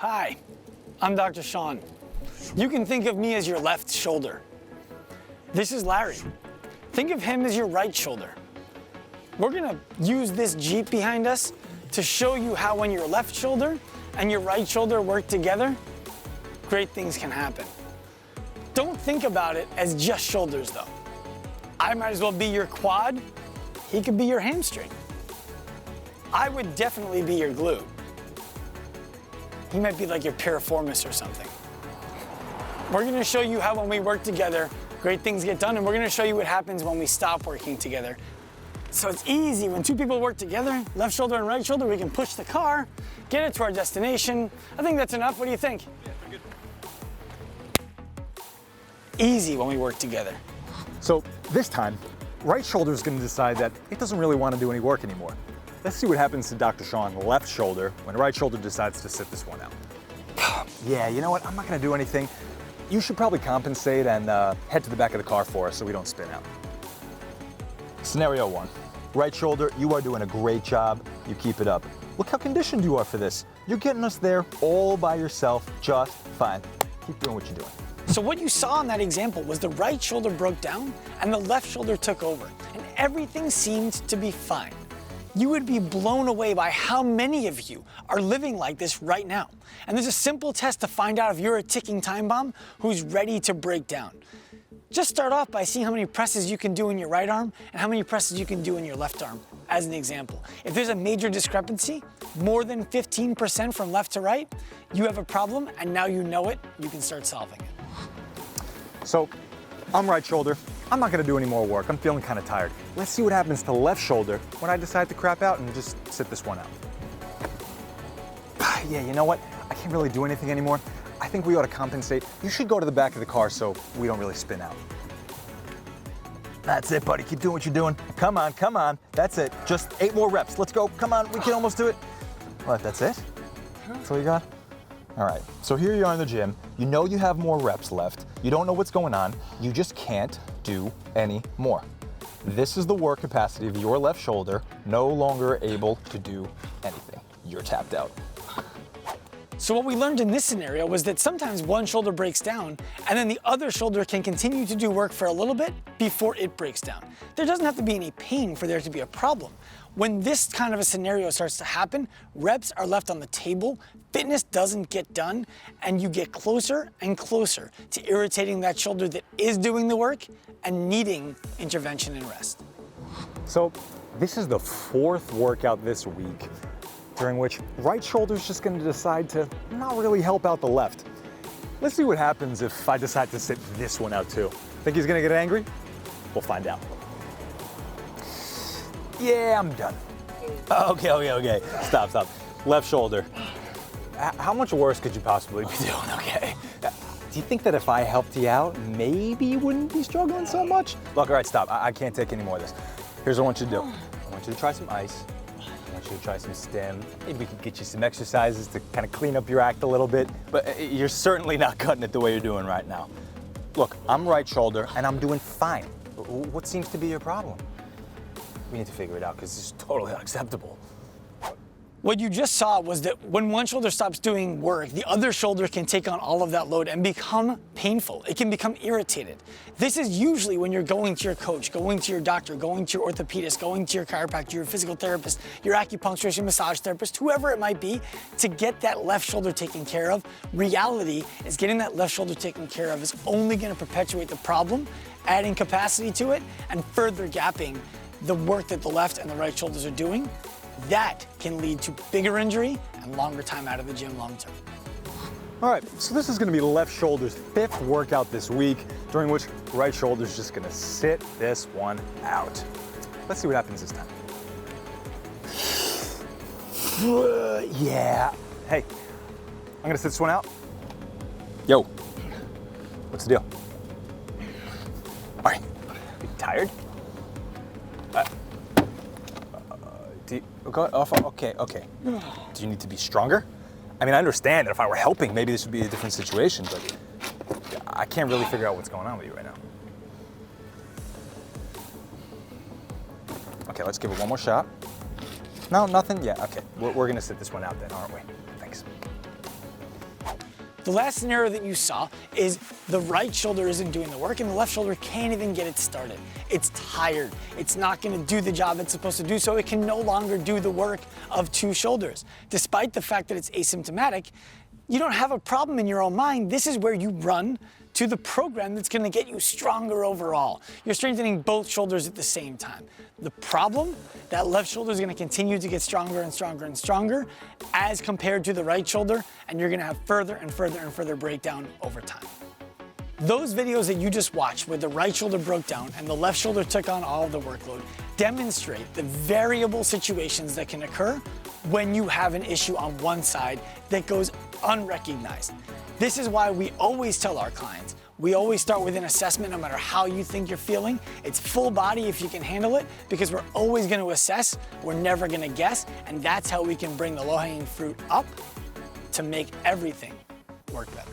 Hi, I'm Dr. Sean. You can think of me as your left shoulder. This is Larry. Think of him as your right shoulder. We're gonna use this Jeep behind us to show you how when your left shoulder and your right shoulder work together, great things can happen. Don't think about it as just shoulders though. I might as well be your quad. He could be your hamstring. I would definitely be your glute. He might be like your piriformis or something. We're gonna show you how when we work together, great things get done, and we're gonna show you what happens when we stop working together. So it's easy, when two people work together, left shoulder and right shoulder, we can push the car, get it to our destination. I think that's enough, what do you think? Yeah, pretty good. Easy when we work together. So this time, right shoulder is going to decide that it doesn't really want to do any work anymore. Let's see what happens to Dr. Sean, left shoulder, when right shoulder decides to sit this one out. Yeah, you know what? I'm not going to do anything. You should probably compensate and head to the back of the car for us so we don't spin out. Scenario 1. Right shoulder, you are doing a great job. You keep it up. Look how conditioned you are for this. You're getting us there all by yourself, just fine. Keep doing what you're doing. So what you saw in that example was the right shoulder broke down and the left shoulder took over, and everything seemed to be fine. You would be blown away by how many of you are living like this right now. And there's a simple test to find out if you're a ticking time bomb who's ready to break down. Just start off by seeing how many presses you can do in your right arm and how many presses you can do in your left arm, as an example. If there's a major discrepancy, more than 15% from left to right, you have a problem, and now you know it, you can start solving it. So, I'm right shoulder. I'm not gonna do any more work. I'm feeling kind of tired. Let's see what happens to left shoulder when I decide to crap out and just sit this one out. Yeah, you know what? I can't really do anything anymore. I think we ought to compensate. You should go to the back of the car so we don't really spin out. That's it, buddy. Keep doing what you're doing. Come on, come on. That's it. Just 8 more reps. Let's go. Come on, we can almost do it. What, that's it? That's all you got? All right, so here you are in the gym. You know you have more reps left. You don't know what's going on. You just can't do any more. This is the work capacity of your left shoulder, no longer able to do anything. You're tapped out. So what we learned in this scenario was that sometimes one shoulder breaks down and then the other shoulder can continue to do work for a little bit before it breaks down. There doesn't have to be any pain for there to be a problem. When this kind of a scenario starts to happen, reps are left on the table, fitness doesn't get done, and you get closer and closer to irritating that shoulder that is doing the work and needing intervention and rest. So this is the 4th workout this week, during which right shoulder's just gonna decide to not really help out the left. Let's see what happens if I decide to sit this one out too. Think he's gonna get angry? We'll find out. Yeah, I'm done. Okay. Stop. Left shoulder. How much worse could you possibly be doing, okay? Do you think that if I helped you out, maybe you wouldn't be struggling so much? Look, all right, stop. I can't take any more of this. Here's what I want you to do. I want you to try some ice. I want you to try some stim. Maybe we can get you some exercises to kind of clean up your act a little bit, but you're certainly not cutting it the way you're doing right now. Look, I'm right shoulder and I'm doing fine. What seems to be your problem? We need to figure it out because this is totally unacceptable. What you just saw was that when one shoulder stops doing work, the other shoulder can take on all of that load and become painful. It can become irritated. This is usually when you're going to your coach, going to your doctor, going to your orthopedist, going to your chiropractor, your physical therapist, your acupuncturist, your massage therapist, whoever it might be, to get that left shoulder taken care of. Reality is getting that left shoulder taken care of is only going to perpetuate the problem, adding capacity to it, and further gapping the work that the left and the right shoulders are doing. That can lead to bigger injury and longer time out of the gym long term. All right, so this is gonna be left shoulder's 5th workout this week, during which right shoulder's just gonna sit this one out. Let's see what happens this time. Yeah. Hey, I'm gonna sit this one out. Yo, what's the deal? All right, you tired? Okay. Do you need to be stronger? I mean, I understand that if I were helping, maybe this would be a different situation, but I can't really figure out what's going on with you right now. Okay, let's give it one more shot. No, nothing? Yeah, okay. We're gonna sit this one out then, aren't we? Thanks. The last scenario that you saw is the right shoulder isn't doing the work and the left shoulder can't even get it started. It's tired. It's not gonna do the job it's supposed to do, so it can no longer do the work of two shoulders. Despite the fact that it's asymptomatic, you don't have a problem in your own mind. This is where you run to the program that's gonna get you stronger overall. You're strengthening both shoulders at the same time. The problem, that left shoulder is gonna continue to get stronger and stronger and stronger as compared to the right shoulder, and you're gonna have further and further and further breakdown over time. Those videos that you just watched where the right shoulder broke down and the left shoulder took on all of the workload demonstrate the variable situations that can occur when you have an issue on one side that goes unrecognized. This is why we always tell our clients, we always start with an assessment no matter how you think you're feeling. It's full body if you can handle it, because we're always gonna assess, we're never gonna guess, and that's how we can bring the low-hanging fruit up to make everything work better.